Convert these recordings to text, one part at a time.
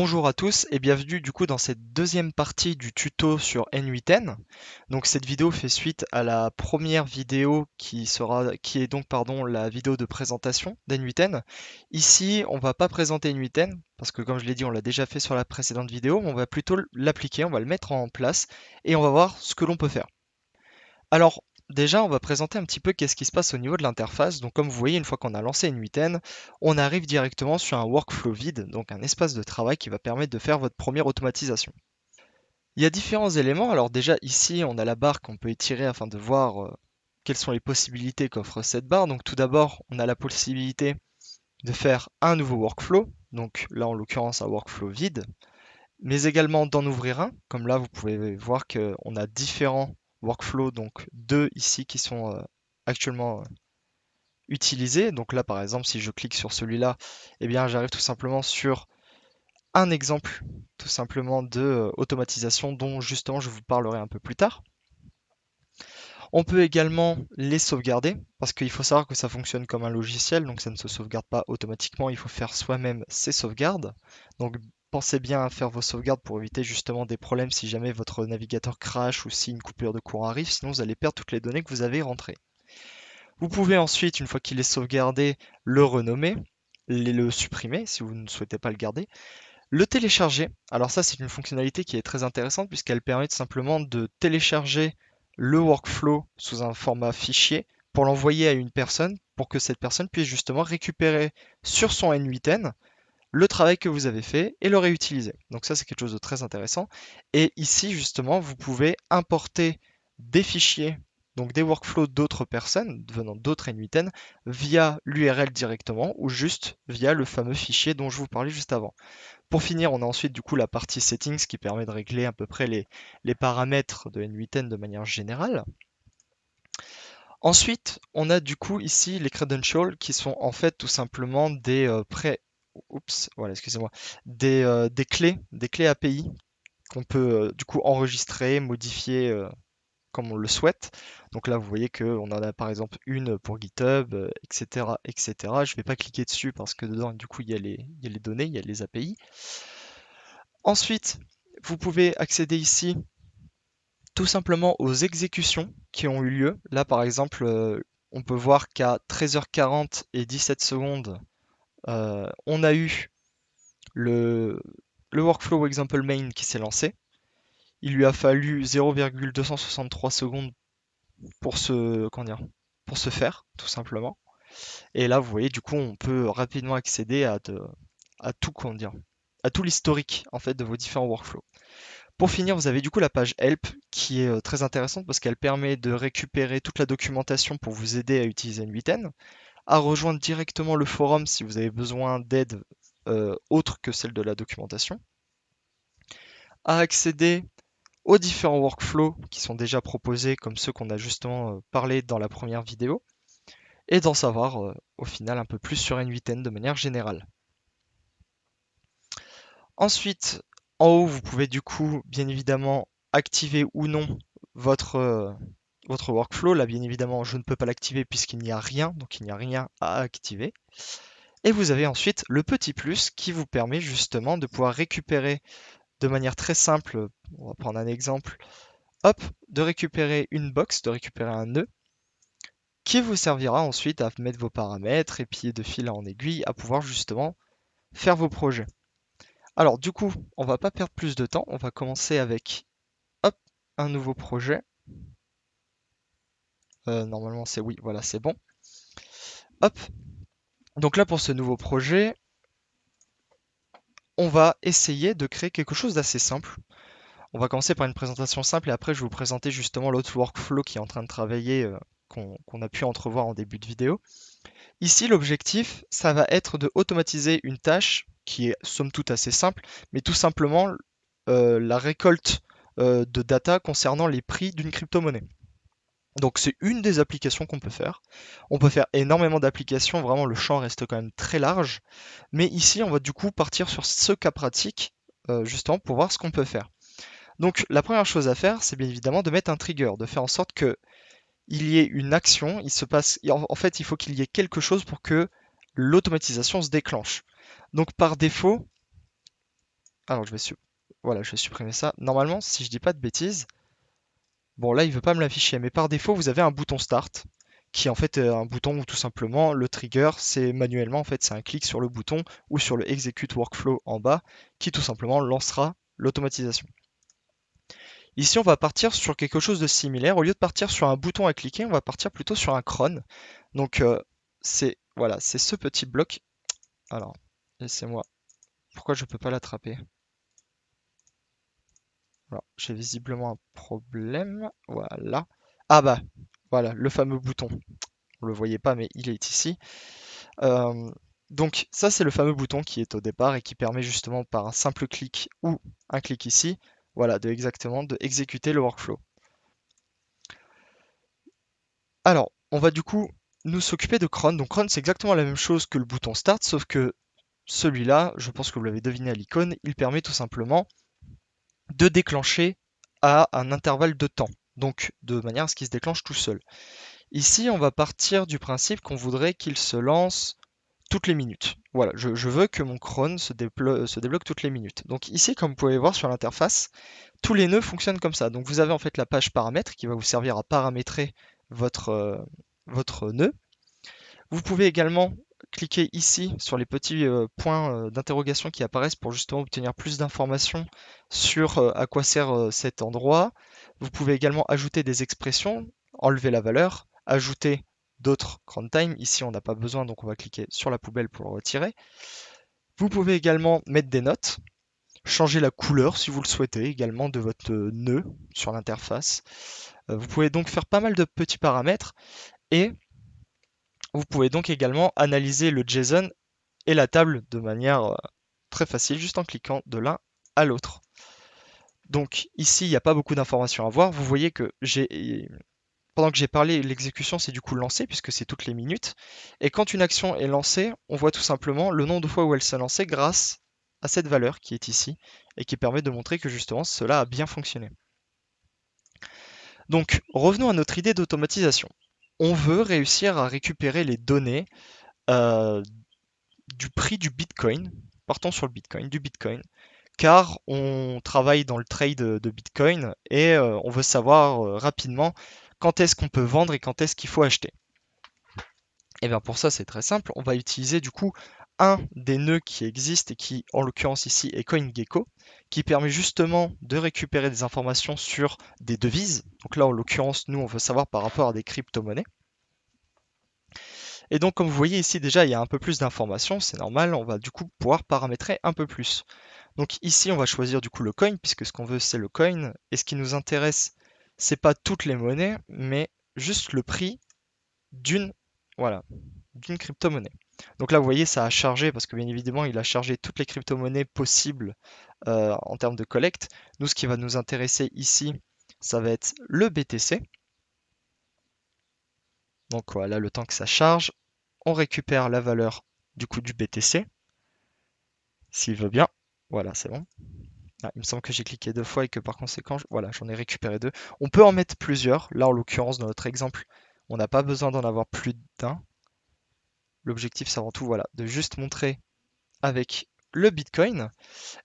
Bonjour à tous et bienvenue du coup dans cette deuxième partie du tuto sur N8N. Donc cette vidéo fait suite à la première vidéo qui est donc la vidéo de présentation d'N8N. Ici, on va pas présenter N8N parce que comme je l'ai dit, on l'a déjà fait sur la précédente vidéo, mais on va plutôt l'appliquer, on va le mettre en place et on va voir ce que l'on peut faire. Alors, déjà, on va présenter un petit peu qu'est-ce qui se passe au niveau de l'interface. Donc, comme vous voyez, une fois qu'on a lancé N8N, on arrive directement sur un workflow vide, donc un espace de travail qui va permettre de faire votre première automatisation. Il y a différents éléments. Alors déjà, ici, on a la barre qu'on peut étirer afin de voir quelles sont les possibilités qu'offre cette barre. Donc, tout d'abord, on a la possibilité de faire un nouveau workflow. Donc là, en l'occurrence, un workflow vide, mais également d'en ouvrir un. Comme là, vous pouvez voir qu'on a différents workflows, donc deux ici qui sont actuellement utilisés. Donc là, par exemple, si je clique sur celui-là, eh bien, j'arrive tout simplement sur un exemple, tout simplement de automatisation dont justement je vous parlerai un peu plus tard. On peut également les sauvegarder parce qu'il faut savoir que ça fonctionne comme un logiciel, donc ça ne se sauvegarde pas automatiquement, il faut faire soi-même ses sauvegardes. Donc pensez bien à faire vos sauvegardes pour éviter justement des problèmes si jamais votre navigateur crash ou si une coupure de courant arrive, sinon vous allez perdre toutes les données que vous avez rentrées. Vous pouvez ensuite, une fois qu'il est sauvegardé, le renommer, le supprimer si vous ne souhaitez pas le garder, le télécharger. Alors ça, c'est une fonctionnalité qui est très intéressante puisqu'elle permet tout simplement de télécharger le workflow sous un format fichier pour l'envoyer à une personne pour que cette personne puisse justement récupérer sur son N8N le travail que vous avez fait et le réutiliser. Donc ça, c'est quelque chose de très intéressant. Et ici, justement, vous pouvez importer des fichiers, donc des workflows d'autres personnes venant d'autres N8N via l'URL directement ou juste via le fameux fichier dont je vous parlais juste avant. Pour finir, on a ensuite du coup la partie settings qui permet de régler à peu près les paramètres de N8N de manière générale. Ensuite, on a du coup ici les credentials qui sont en fait tout simplement excusez-moi, des clés API qu'on peut du coup enregistrer, modifier comme on le souhaite. Donc là, vous voyez qu'on en a par exemple une pour GitHub, etc., etc. Je ne vais pas cliquer dessus parce que dedans, du coup, il y a les données, il y a les API. Ensuite, vous pouvez accéder ici tout simplement aux exécutions qui ont eu lieu. Là, par exemple, on peut voir qu'à 13h40 et 17 secondes, on a eu le, le workflow example main qui s'est lancé. Il lui a fallu 0,263 secondes pour se faire, tout simplement. Et là, vous voyez, du coup, on peut rapidement accéder à tout, à tout l'historique en fait de vos différents workflows. Pour finir, vous avez du coup la page Help qui est très intéressante parce qu'elle permet de récupérer toute la documentation pour vous aider à utiliser N8N, à rejoindre directement le forum si vous avez besoin d'aide autre que celle de la documentation, à accéder aux différents workflows qui sont déjà proposés comme ceux qu'on a justement parlé dans la première vidéo, et d'en savoir au final un peu plus sur N8N de manière générale. Ensuite, en haut, vous pouvez du coup, bien évidemment, activer ou non votre, votre workflow. Là, bien évidemment, je ne peux pas l'activer puisqu'il n'y a rien, donc il n'y a rien à activer. Et vous avez ensuite le petit plus qui vous permet justement de pouvoir récupérer de manière très simple, on va prendre un exemple, hop, de récupérer une box, de récupérer un nœud, qui vous servira ensuite à mettre vos paramètres et puis de fil en aiguille à pouvoir justement faire vos projets. Alors du coup, on va pas perdre plus de temps, on va commencer avec hop, un nouveau projet. Normalement c'est oui, voilà, c'est bon. Hop. Donc là pour ce nouveau projet, on va essayer de créer quelque chose d'assez simple. On va commencer par une présentation simple et après je vais vous présenter justement l'autre workflow qui est en train de travailler, qu'on a pu entrevoir en début de vidéo. Ici l'objectif, ça va être de automatiser une tâche qui est somme toute assez simple, mais tout simplement la récolte de data concernant les prix d'une crypto-monnaie. Donc c'est une des applications qu'on peut faire. On peut faire énormément d'applications, vraiment le champ reste quand même très large. Mais ici, on va du coup partir sur ce cas pratique, justement pour voir ce qu'on peut faire. Donc la première chose à faire, c'est bien évidemment de mettre un trigger, de faire en sorte que il y ait une action, en fait, il faut qu'il y ait quelque chose pour que l'automatisation se déclenche. Donc par défaut, Alors voilà, je vais supprimer ça. Normalement, si je dis pas de bêtises, bon là il veut pas me l'afficher, mais par défaut vous avez un bouton Start, qui en fait est un bouton où tout simplement le trigger, c'est manuellement en fait c'est un clic sur le bouton ou sur le Execute Workflow en bas, qui tout simplement lancera l'automatisation. Ici, on va partir sur quelque chose de similaire. Au lieu de partir sur un bouton à cliquer, on va partir plutôt sur un cron. Donc, c'est voilà, c'est ce petit bloc. Alors, laissez-moi. Pourquoi je ne peux pas l'attraper? Alors, j'ai visiblement un problème. Voilà. Ah bah, voilà, le fameux bouton. Vous le voyez pas, mais il est ici. Euh, donc, ça, c'est le fameux bouton qui est au départ et qui permet justement par un simple clic ou un clic ici, voilà, exactement de exécuter le workflow. Alors, on va du coup nous s'occuper de cron. Donc cron, c'est exactement la même chose que le bouton Start, sauf que celui-là, je pense que vous l'avez deviné à l'icône, il permet tout simplement de déclencher à un intervalle de temps. Donc de manière à ce qu'il se déclenche tout seul. Ici, on va partir du principe qu'on voudrait qu'il se lance toutes les minutes. Voilà, je veux que mon cron se débloque toutes les minutes. Donc ici, comme vous pouvez voir sur l'interface, tous les nœuds fonctionnent comme ça. Donc vous avez en fait la page paramètres qui va vous servir à paramétrer votre nœud. Vous pouvez également cliquer ici sur les petits points d'interrogation qui apparaissent pour justement obtenir plus d'informations sur à quoi sert cet endroit. Vous pouvez également ajouter des expressions, enlever la valeur, ajouter d'autres cron-time. Ici, on n'a pas besoin, donc on va cliquer sur la poubelle pour le retirer. Vous pouvez également mettre des notes, changer la couleur si vous le souhaitez également de votre nœud sur l'interface. Vous pouvez donc faire pas mal de petits paramètres et vous pouvez donc également analyser le JSON et la table de manière très facile, juste en cliquant de l'un à l'autre. Donc ici, il n'y a pas beaucoup d'informations à voir. Vous voyez que pendant que j'ai parlé, l'exécution c'est du coup lancée, puisque c'est toutes les minutes. Et quand une action est lancée, on voit tout simplement le nombre de fois où elle s'est lancée grâce à cette valeur qui est ici, et qui permet de montrer que justement cela a bien fonctionné. Donc revenons à notre idée d'automatisation. On veut réussir à récupérer les données euh, du prix du Bitcoin, partons sur le Bitcoin, du Bitcoin, car on travaille dans le trade de Bitcoin et on veut savoir rapidement quand est-ce qu'on peut vendre et quand est-ce qu'il faut acheter. Et bien pour ça c'est très simple, on va utiliser du coup un des nœuds qui existent et qui en l'occurrence ici est CoinGecko, qui permet justement de récupérer des informations sur des devises. Donc là en l'occurrence nous on veut savoir par rapport à des crypto-monnaies. Et donc, comme vous voyez ici, déjà, il y a un peu plus d'informations, c'est normal, on va du coup pouvoir paramétrer un peu plus. Donc ici, on va choisir du coup le coin, puisque ce qu'on veut, c'est le coin. Et ce qui nous intéresse, c'est pas toutes les monnaies, mais juste le prix d'une voilà, d'une crypto-monnaie. Donc là, vous voyez, ça a chargé, parce que bien évidemment, il a chargé toutes les crypto-monnaies possibles en termes de collecte. Nous, ce qui va nous intéresser ici, ça va être le BTC. Donc voilà, le temps que ça charge, on récupère la valeur du coup du BTC, s'il veut bien. Voilà, c'est bon. Ah, il me semble que j'ai cliqué 2 fois et que par conséquent, voilà, j'en ai récupéré 2. On peut en mettre plusieurs. Là, en l'occurrence, dans notre exemple, on n'a pas besoin d'en avoir plus d'un. L'objectif, c'est avant tout, voilà, de juste montrer avec le Bitcoin.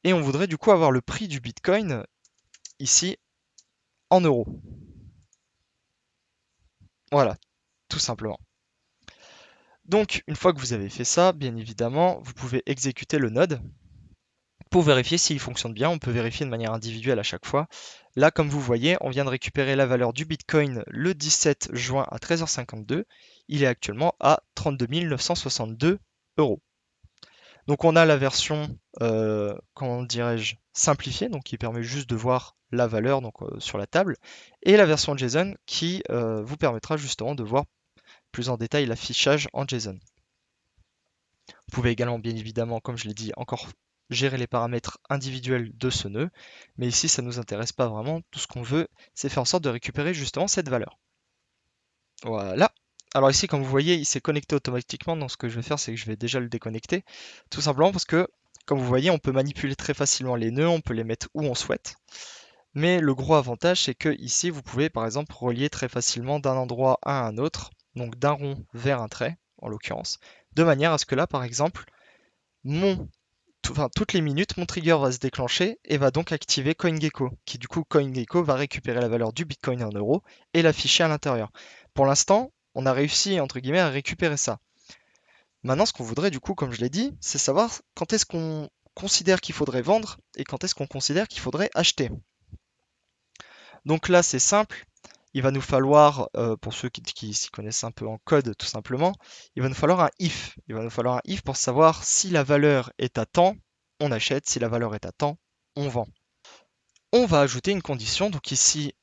Et on voudrait du coup avoir le prix du Bitcoin ici en euros. Voilà, tout simplement. Donc, une fois que vous avez fait ça, bien évidemment, vous pouvez exécuter le node. Pour vérifier s'il fonctionne bien, on peut vérifier de manière individuelle à chaque fois. Là, comme vous voyez, on vient de récupérer la valeur du Bitcoin le 17 juin à 13h52. Il est actuellement à 32 962 euros. Donc on a la version, comment dirais-je, simplifiée, donc qui permet juste de voir la valeur donc, sur la table, et la version JSON qui vous permettra justement de voir plus en détail l'affichage en JSON. Vous pouvez également, bien évidemment, comme je l'ai dit, encore gérer les paramètres individuels de ce nœud, mais ici, ça ne nous intéresse pas vraiment. Tout ce qu'on veut, c'est faire en sorte de récupérer justement cette valeur. Voilà. Alors ici, comme vous voyez, il s'est connecté automatiquement. Donc ce que je vais faire, c'est que je vais déjà le déconnecter. Tout simplement parce que, comme vous voyez, on peut manipuler très facilement les nœuds, on peut les mettre où on souhaite. Mais le gros avantage, c'est que ici, vous pouvez par exemple relier très facilement d'un endroit à un autre, donc d'un rond vers un trait, en l'occurrence, de manière à ce que là, par exemple, mon toutes les minutes, mon trigger va se déclencher et va donc activer CoinGecko, qui du coup, CoinGecko va récupérer la valeur du Bitcoin en euros et l'afficher à l'intérieur. Pour l'instant, on a réussi, entre guillemets, à récupérer ça. Maintenant, ce qu'on voudrait, du coup, comme je l'ai dit, c'est savoir quand est-ce qu'on considère qu'il faudrait vendre et quand est-ce qu'on considère qu'il faudrait acheter. Donc là, c'est simple. Il va nous falloir, pour ceux qui s'y connaissent un peu en code, tout simplement, il va nous falloir un if. Il va nous falloir un if pour savoir si la valeur est à temps, on achète. Si la valeur est à temps, on vend. On va ajouter une condition, donc ici,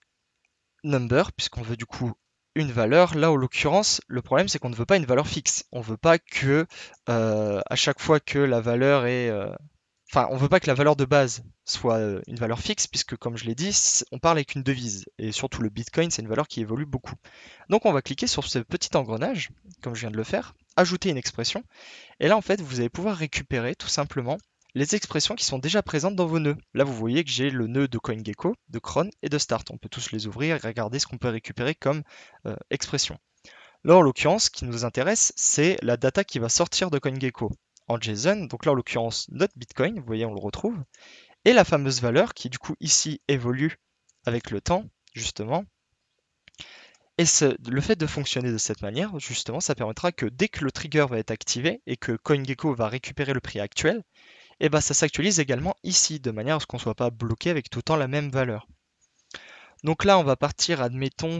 number, puisqu'on veut du coup une valeur. Là, en l'occurrence, le problème, c'est qu'on ne veut pas une valeur fixe. On veut pas que, à chaque fois que la valeur est... Enfin, on veut pas que la valeur de base soit une valeur fixe, puisque comme je l'ai dit, on parle avec une devise. Et surtout le Bitcoin, c'est une valeur qui évolue beaucoup. Donc on va cliquer sur ce petit engrenage, comme je viens de le faire, ajouter une expression. Et là, en fait, vous allez pouvoir récupérer tout simplement les expressions qui sont déjà présentes dans vos nœuds. Là, vous voyez que j'ai le nœud de CoinGecko, de Cron et de Start. On peut tous les ouvrir et regarder ce qu'on peut récupérer comme expression. Là, en l'occurrence, ce qui nous intéresse, c'est la data qui va sortir de CoinGecko en JSON. Donc là, en l'occurrence, notre Bitcoin, vous voyez, on le retrouve. Et la fameuse valeur qui, du coup, ici, évolue avec le temps, justement. Et le fait de fonctionner de cette manière, justement, ça permettra que dès que le trigger va être activé et que CoinGecko va récupérer le prix actuel, et ben ça s'actualise également ici, de manière à ce qu'on ne soit pas bloqué avec tout le temps la même valeur. Donc là, on va partir, admettons,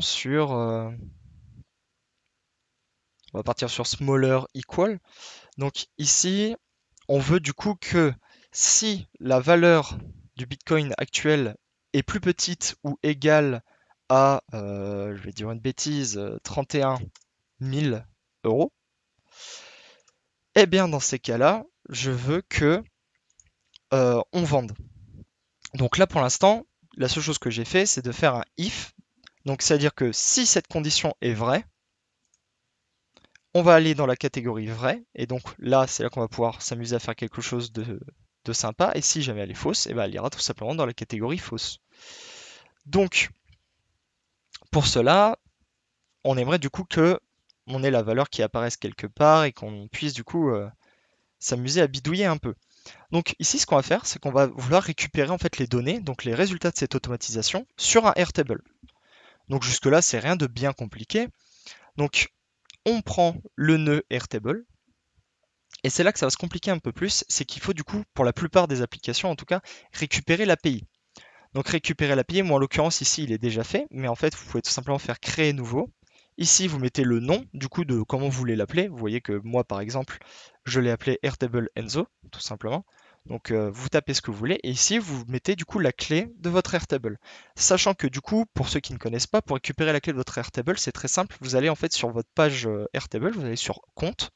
on va partir sur smaller equal. Donc ici, on veut du coup que si la valeur du Bitcoin actuel est plus petite ou égale à, je vais dire une bêtise, 31 000 euros, eh bien dans ces cas-là, je veux que on vende. Donc là pour l'instant, la seule chose que j'ai fait, c'est de faire un if. Donc c'est-à-dire que si cette condition est vraie, on va aller dans la catégorie vrai, et donc là c'est là qu'on va pouvoir s'amuser à faire quelque chose de sympa, et si jamais elle est fausse, et ben elle ira tout simplement dans la catégorie fausse. Donc pour cela, on aimerait du coup que on ait la valeur qui apparaisse quelque part et qu'on puisse du coup s'amuser à bidouiller un peu. Donc ici, ce qu'on va faire, c'est qu'on va vouloir récupérer en fait les données, donc les résultats de cette automatisation, sur un Airtable. Donc jusque-là, c'est rien de bien compliqué. Donc on prend le nœud Airtable, et c'est là que ça va se compliquer un peu plus, c'est qu'il faut du coup, pour la plupart des applications en tout cas, récupérer l'API. Donc récupérer l'API, moi en l'occurrence ici il est déjà fait, mais en fait vous pouvez tout simplement faire créer nouveau. Ici vous mettez le nom du coup de comment vous voulez l'appeler. Vous voyez que moi par exemple je l'ai appelé Airtable Enzo tout simplement. Donc vous tapez ce que vous voulez et ici vous mettez du coup la clé de votre Airtable. Sachant que du coup pour ceux qui ne connaissent pas, pour récupérer la clé de votre Airtable c'est très simple. Vous allez en fait sur votre page Airtable, vous allez sur compte.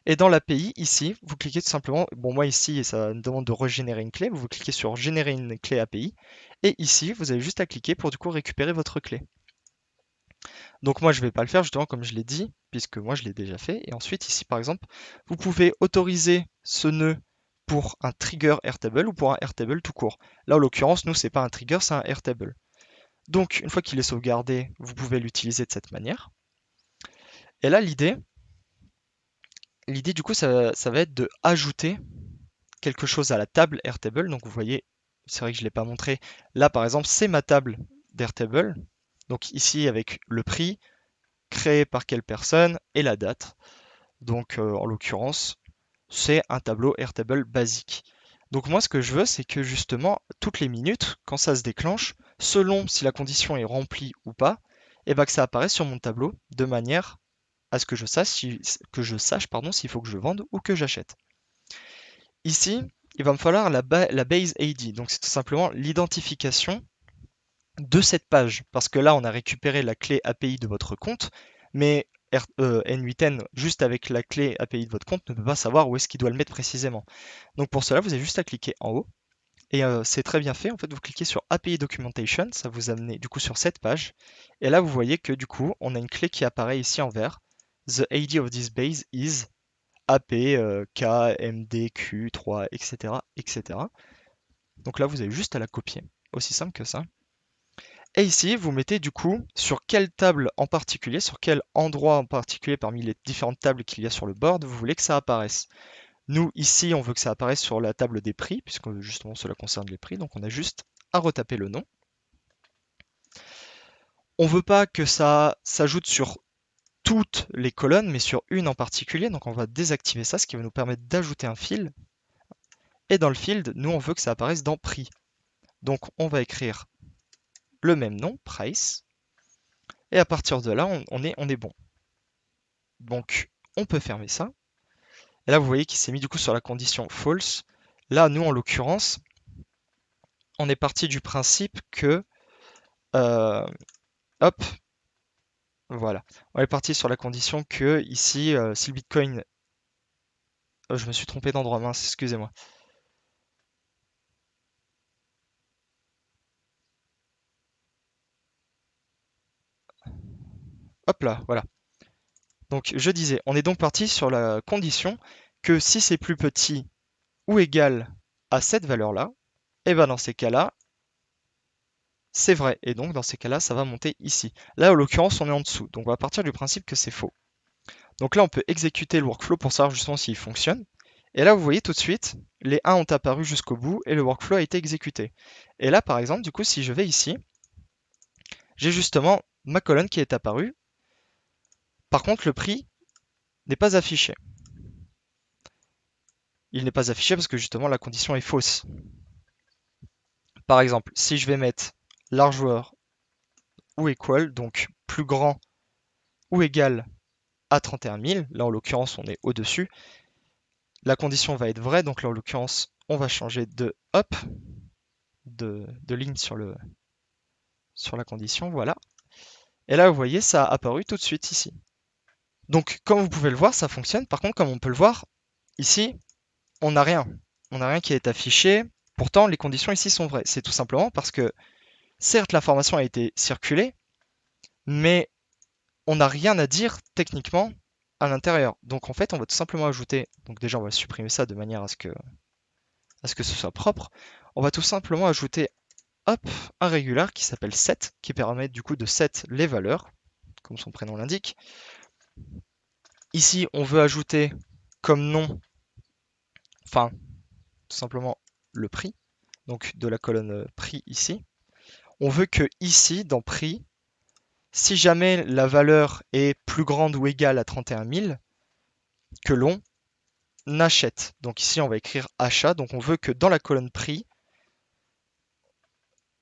Et dans l'API, ici, vous cliquez tout simplement, bon moi ici, ça me demande de régénérer une clé, vous cliquez sur générer une clé API, et ici, vous avez juste à cliquer pour du coup récupérer votre clé. Donc moi je ne vais pas le faire justement comme je l'ai dit, puisque moi je l'ai déjà fait, et ensuite ici par exemple, vous pouvez autoriser ce nœud pour un trigger Airtable ou pour un Airtable tout court. Là en l'occurrence, nous c'est pas un trigger, c'est un Airtable. Donc une fois qu'il est sauvegardé, vous pouvez l'utiliser de cette manière. Et là l'idée du coup ça va être de ajouter quelque chose à la table Airtable. Donc vous voyez, c'est vrai que je ne l'ai pas montré. Là par exemple, c'est ma table d'Airtable. Donc ici avec le prix, créé par quelle personne et la date. Donc en l'occurrence, c'est un tableau Airtable basique. Donc moi ce que je veux, c'est que justement, toutes les minutes, quand ça se déclenche, selon si la condition est remplie ou pas, et ben que ça apparaisse sur mon tableau de manière à ce que je sache, s'il faut que je vende ou que j'achète. Ici, il va me falloir la base ID, donc c'est tout simplement l'identification de cette page, parce que là on a récupéré la clé API de votre compte, mais N8N, juste avec la clé API de votre compte, ne peut pas savoir où est-ce qu'il doit le mettre précisément. Donc pour cela, vous avez juste à cliquer en haut, et c'est très bien fait, en fait vous cliquez sur API Documentation, ça vous amène du coup sur cette page, et là vous voyez que du coup on a une clé qui apparaît ici en vert, The ID of this base is AP, K, MD, Q, 3, etc., etc. Donc là, vous avez juste à la copier. Aussi simple que ça. Et ici, vous mettez du coup sur quelle table en particulier, sur quel endroit en particulier parmi les différentes tables qu'il y a sur le board, vous voulez que ça apparaisse. Nous, ici, on veut que ça apparaisse sur la table des prix, puisque justement cela concerne les prix, donc on a juste à retaper le nom. On veut pas que ça s'ajoute sur toutes les colonnes, mais sur une en particulier, donc on va désactiver ça, ce qui va nous permettre d'ajouter un field. Et dans le field, nous, on veut que ça apparaisse dans prix. Donc on va écrire le même nom, price, et à partir de là, on est bon. Donc on peut fermer ça. Et là, vous voyez qu'il s'est mis du coup sur la condition false. Là, nous, en l'occurrence, on est parti du principe que... hop, voilà. On est parti sur la condition que, ici, si le Bitcoin... je me suis trompé d'endroit, mince, excusez-moi. Hop là, voilà. Donc, je disais, on est donc parti sur la condition que si c'est plus petit ou égal à cette valeur-là, et ben dans ces cas-là, c'est vrai. Et donc, dans ces cas-là, ça va monter ici. Là, en l'occurrence, on est en dessous. Donc, on va partir du principe que c'est faux. Donc là, on peut exécuter le workflow pour savoir justement s'il fonctionne. Et là, vous voyez tout de suite, les 1 ont apparu jusqu'au bout et le workflow a été exécuté. Et là, par exemple, du coup, si je vais ici, j'ai justement ma colonne qui est apparue. Par contre, le prix n'est pas affiché. Il n'est pas affiché parce que justement, la condition est fausse. Par exemple, si je vais mettre largeur ou equal, donc plus grand ou égal à 31 000, là en l'occurrence on est au-dessus, la condition va être vraie, donc là en l'occurrence on va changer de hop, de ligne sur la condition, voilà. Et là vous voyez ça a apparu tout de suite ici. Donc comme vous pouvez le voir, ça fonctionne. Par contre, comme on peut le voir, ici, on n'a rien. On n'a rien qui est affiché. Pourtant, les conditions ici sont vraies. C'est tout simplement parce que, certes, l'information a été circulée, mais on n'a rien à dire techniquement à l'intérieur. Donc en fait, on va tout simplement ajouter, donc déjà on va supprimer ça de manière à ce que ce soit propre. On va tout simplement ajouter hop, un régular qui s'appelle set, qui permet du coup de set les valeurs, comme son prénom l'indique. Ici, on veut ajouter comme nom, enfin, tout simplement le prix, donc de la colonne prix ici. On veut que ici, dans prix, si jamais la valeur est plus grande ou égale à 31 000, que l'on achète. Donc ici, on va écrire achat. Donc on veut que dans la colonne prix,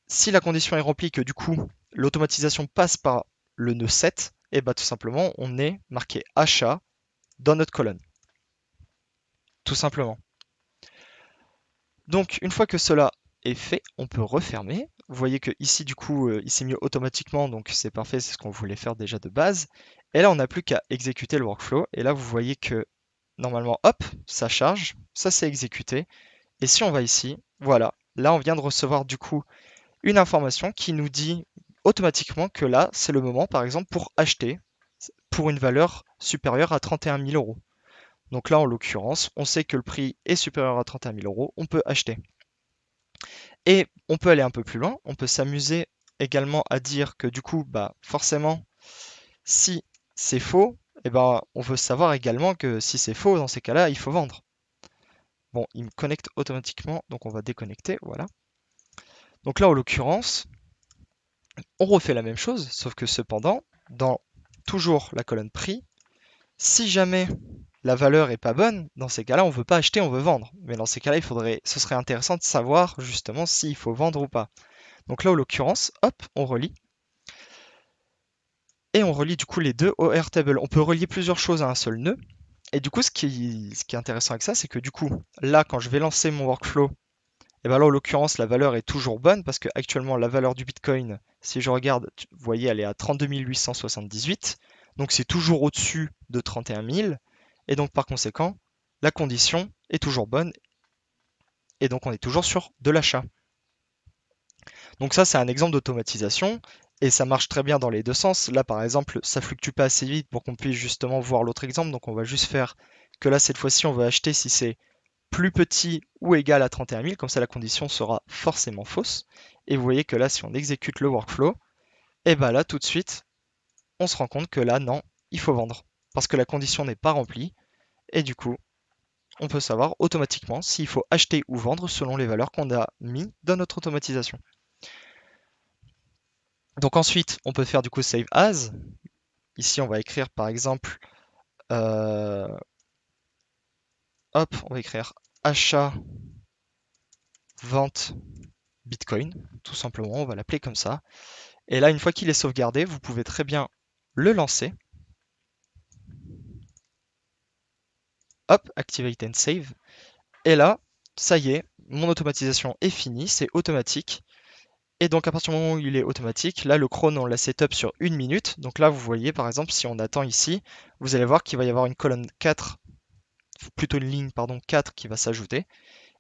si la condition est remplie, que du coup, l'automatisation passe par le nœud set, et bah tout simplement, on est marqué achat dans notre colonne. Tout simplement. Donc une fois que cela est fait, on peut refermer. Vous voyez que ici, du coup, il s'est mis automatiquement, donc c'est parfait, c'est ce qu'on voulait faire déjà de base. Et là, on n'a plus qu'à exécuter le workflow. Et là, vous voyez que normalement, hop, ça charge, ça s'est exécuté. Et si on va ici, voilà, là, on vient de recevoir du coup une information qui nous dit automatiquement que là, c'est le moment, par exemple, pour acheter pour une valeur supérieure à 31 000 euros. Donc là, en l'occurrence, on sait que le prix est supérieur à 31 000 euros, on peut acheter. Et on peut aller un peu plus loin, on peut s'amuser également à dire que du coup, bah forcément, si c'est faux, eh ben, on veut savoir également que si c'est faux, dans ces cas-là, il faut vendre. Bon, il me connecte automatiquement, donc on va déconnecter, voilà. Donc là, en l'occurrence, on refait la même chose, sauf que cependant, dans toujours la colonne prix, si jamais la valeur est pas bonne, dans ces cas-là, on veut pas acheter, on veut vendre. Mais dans ces cas-là, ce serait intéressant de savoir justement s'il faut vendre ou pas. Donc là, en l'occurrence, hop, on relie. Et on relie du coup les deux au Airtable. On peut relier plusieurs choses à un seul nœud. Et du coup, ce qui est intéressant avec ça, c'est que du coup, là, quand je vais lancer mon workflow, et bien là, en l'occurrence, la valeur est toujours bonne parce que actuellement, la valeur du Bitcoin, si je regarde, vous voyez, elle est à 32 878. Donc c'est toujours au-dessus de 31 000. Et donc par conséquent, la condition est toujours bonne. Et donc on est toujours sur de l'achat. Donc ça, c'est un exemple d'automatisation. Et ça marche très bien dans les deux sens. Là, par exemple, ça fluctue pas assez vite pour qu'on puisse justement voir l'autre exemple. Donc on va juste faire que là, cette fois-ci, on veut acheter si c'est plus petit ou égal à 31 000. Comme ça, la condition sera forcément fausse. Et vous voyez que là, si on exécute le workflow, et bien là, tout de suite, on se rend compte que là, non, il faut vendre. Parce que la condition n'est pas remplie. Et du coup, on peut savoir automatiquement s'il faut acheter ou vendre selon les valeurs qu'on a mis dans notre automatisation. Donc ensuite, on peut faire du coup save as. Ici, on va écrire par exemple, hop, on va écrire achat, vente, Bitcoin, tout simplement, on va l'appeler comme ça. Et là, une fois qu'il est sauvegardé, vous pouvez très bien le lancer. Hop, activate and save. Et là, ça y est, mon automatisation est finie, c'est automatique. Et donc à partir du moment où il est automatique, là le cron on l'a setup sur 1 minute. Donc là vous voyez par exemple si on attend ici, vous allez voir qu'il va y avoir une colonne 4, plutôt une ligne pardon 4 qui va s'ajouter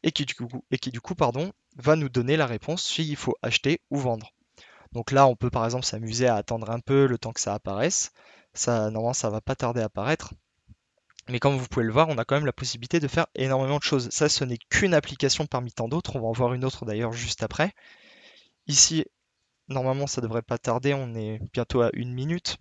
et qui du coup pardon, va nous donner la réponse s'il faut acheter ou vendre. Donc là on peut par exemple s'amuser à attendre un peu le temps que ça apparaisse. Ça, normalement ça va pas tarder à apparaître. Mais comme vous pouvez le voir, on a quand même la possibilité de faire énormément de choses. Ça, ce n'est qu'une application parmi tant d'autres. On va en voir une autre d'ailleurs juste après. Ici, normalement, ça devrait pas tarder. On est bientôt à 1 minute.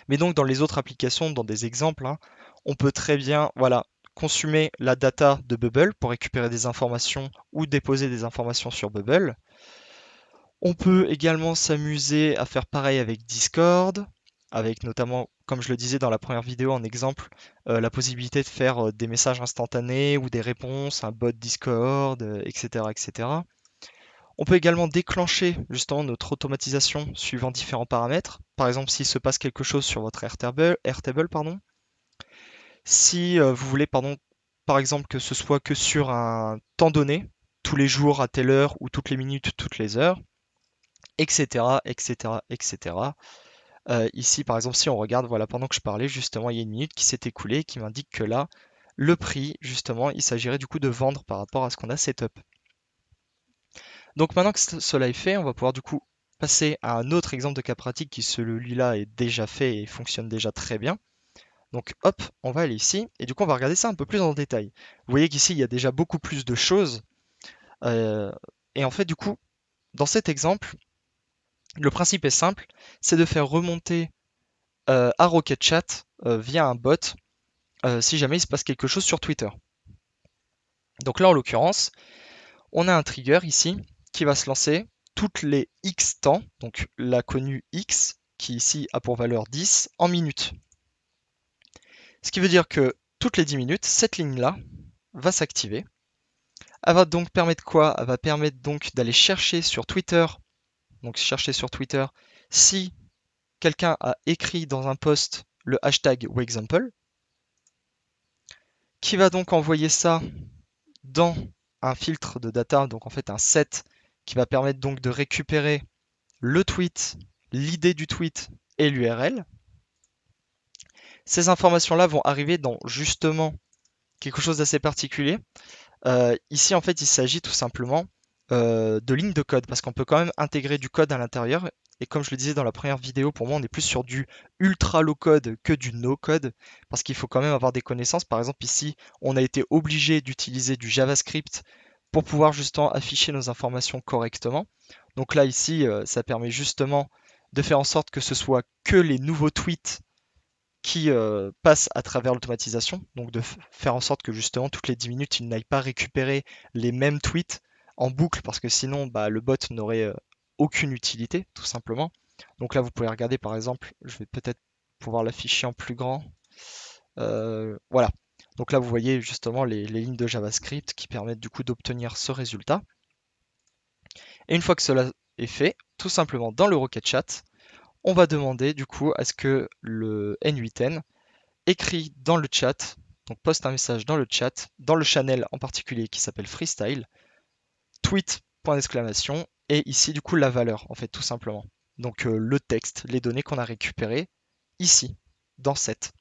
Mais donc, dans les autres applications, dans des exemples, hein, on peut très bien, voilà, consommer la data de Bubble pour récupérer des informations ou déposer des informations sur Bubble. On peut également s'amuser à faire pareil avec Discord, avec notamment, comme je le disais dans la première vidéo en exemple, la possibilité de faire des messages instantanés ou des réponses, un bot Discord, etc., etc. On peut également déclencher justement notre automatisation suivant différents paramètres. Par exemple, s'il se passe quelque chose sur votre Airtable, pardon. Si vous voulez, pardon, par exemple, que ce soit que sur un temps donné, tous les jours à telle heure ou toutes les minutes, toutes les heures, etc., etc., etc. Ici, par exemple, si on regarde, voilà, pendant que je parlais, justement, il y a 1 minute qui s'est écoulée et qui m'indique que là, le prix, justement, il s'agirait du coup de vendre par rapport à ce qu'on a setup. Donc maintenant que cela est fait, on va pouvoir du coup passer à un autre exemple de cas pratique qui celui-là est déjà fait et fonctionne déjà très bien. Donc hop, on va aller ici et du coup on va regarder ça un peu plus en détail. Vous voyez qu'ici il y a déjà beaucoup plus de choses. euh, et en fait du coup, dans cet exemple, le principe est simple, c'est de faire remonter à Rocket Chat via un bot si jamais il se passe quelque chose sur Twitter. Donc là en l'occurrence, on a un trigger ici qui va se lancer toutes les X temps, donc la connue X, qui ici a pour valeur 10, en minutes. Ce qui veut dire que toutes les 10 minutes, cette ligne-là va s'activer. Elle va donc permettre quoi? Elle va permettre donc d'aller chercher sur Twitter, si quelqu'un a écrit dans un post le hashtag Wexample, qui va donc envoyer ça dans un filtre de data, donc en fait un set qui va permettre donc de récupérer le tweet, l'idée du tweet et l'URL. Ces informations-là vont arriver dans justement quelque chose d'assez particulier. Ici, en fait, il s'agit tout simplement de lignes de code, parce qu'on peut quand même intégrer du code à l'intérieur. Et comme je le disais dans la première vidéo, pour moi, on est plus sur du ultra low code que du no code, parce qu'il faut quand même avoir des connaissances. Par exemple, ici, on a été obligé d'utiliser du JavaScript pour pouvoir justement afficher nos informations correctement. Donc là, ici, ça permet justement de faire en sorte que ce soit que les nouveaux tweets qui passent à travers l'automatisation, donc de faire en sorte que justement toutes les 10 minutes, il n'aille pas récupérer les mêmes tweets en boucle, parce que sinon bah, le bot n'aurait aucune utilité, tout simplement. Donc là, vous pouvez regarder par exemple, je vais peut-être pouvoir l'afficher en plus grand. Voilà. Donc là, vous voyez justement les lignes de JavaScript qui permettent du coup d'obtenir ce résultat. Et une fois que cela est fait, tout simplement dans le Rocket Chat, on va demander du coup à ce que le N8N écrit dans le chat, donc poste un message dans le chat, dans le channel en particulier qui s'appelle Freestyle, tweet, point d'exclamation, et ici du coup la valeur, en fait, tout simplement. Donc le texte, les données qu'on a récupérées ici, dans cette.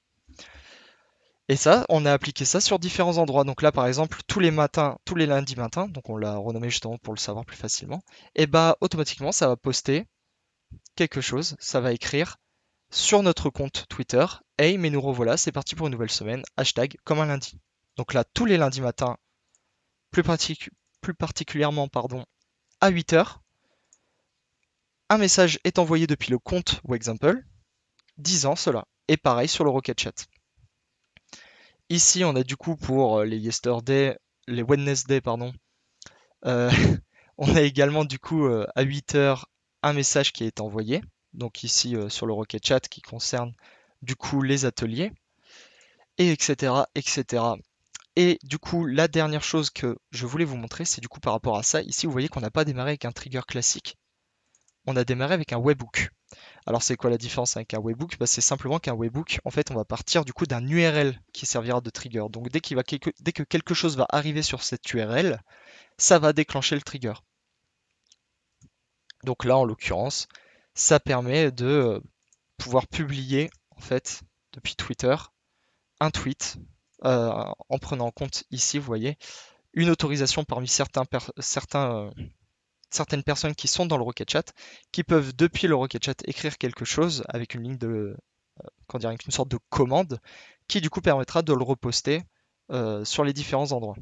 Et ça, on a appliqué ça sur différents endroits. Donc là, par exemple, tous les matins, tous les lundis matins, donc on l'a renommé justement pour le savoir plus facilement, et bah automatiquement, ça va poster quelque chose, ça va écrire sur notre compte Twitter. Hey, mais nous revoilà, c'est parti pour une nouvelle semaine. Hashtag comme un lundi. Donc là, tous les lundis matins, plus, plus particulièrement pardon, à 8h, un message est envoyé depuis le compte Wexample disant cela. Et pareil sur le Rocket Chat. Ici, on a du coup pour les Wednesday, pardon, euh, on a également du coup à 8 heures un message qui est envoyé. Donc ici sur le Rocket Chat qui concerne du coup les ateliers, et etc. etc. Et du coup, la dernière chose que je voulais vous montrer, c'est du coup par rapport à ça. Ici, vous voyez qu'on n'a pas démarré avec un trigger classique, on a démarré avec un webhook. Alors c'est quoi la différence avec un webhook? Bah, c'est simplement qu'un webhook, en fait, on va partir du coup d'un URL qui servira de trigger. Donc dès que quelque chose va arriver sur cette URL, ça va déclencher le trigger. Donc là, en l'occurrence, ça permet de pouvoir publier, en fait, depuis Twitter, un tweet en prenant en compte ici, vous voyez, une autorisation parmi certaines personnes qui sont dans le Rocket Chat, qui peuvent depuis le Rocket Chat écrire quelque chose avec une ligne de, comment dire, avec une sorte de commande, qui du coup permettra de le reposter sur les différents endroits.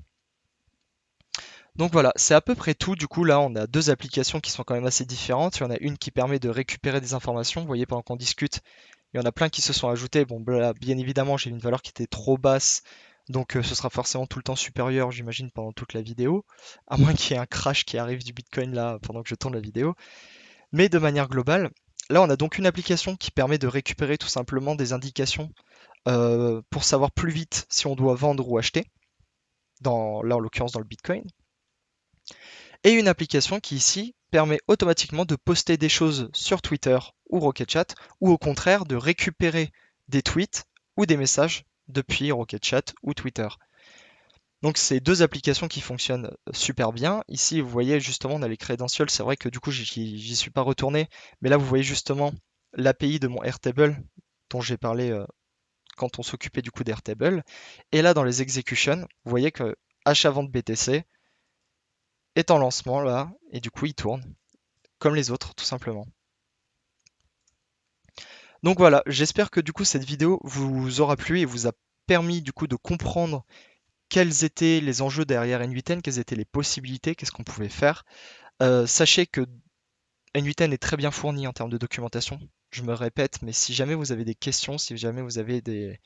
Donc voilà, c'est à peu près tout. Du coup, là, on a deux applications qui sont quand même assez différentes. Il y en a une qui permet de récupérer des informations. Vous voyez, pendant qu'on discute, il y en a plein qui se sont ajoutés. Bon, bien évidemment, j'ai une valeur qui était trop basse, donc ce sera forcément tout le temps supérieur, j'imagine, pendant toute la vidéo, à moins qu'il y ait un crash qui arrive du Bitcoin là pendant que je tourne la vidéo. Mais de manière globale, là, on a donc une application qui permet de récupérer tout simplement des indications pour savoir plus vite si on doit vendre ou acheter, là en l'occurrence dans le Bitcoin. Et une application qui ici permet automatiquement de poster des choses sur Twitter ou Rocket Chat, ou au contraire de récupérer des tweets ou des messages depuis Rocket Chat ou Twitter. Donc c'est deux applications qui fonctionnent super bien. Ici, vous voyez justement, on a les credentials. C'est vrai que du coup, j'y suis pas retourné, mais là, vous voyez justement l'API de mon Airtable dont j'ai parlé quand on s'occupait du coup d'Airtable. Et là, dans les executions, vous voyez que achat-vente BTC est en lancement là, et du coup, il tourne comme les autres, tout simplement. Donc voilà, j'espère que du coup cette vidéo vous aura plu et vous a permis du coup de comprendre quels étaient les enjeux derrière N8N, quelles étaient les possibilités, qu'est-ce qu'on pouvait faire. Sachez que N8N est très bien fourni en termes de documentation. Je me répète, mais si jamais vous avez des questions, si jamais vous avez des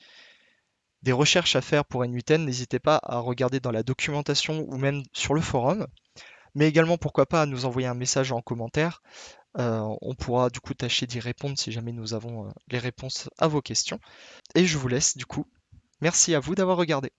recherches à faire pour N8N, n'hésitez pas à regarder dans la documentation ou même sur le forum. Mais également, pourquoi pas, à nous envoyer un message en commentaire. On pourra du coup tâcher d'y répondre si jamais nous avons les réponses à vos questions. Et je vous laisse du coup. Merci à vous d'avoir regardé.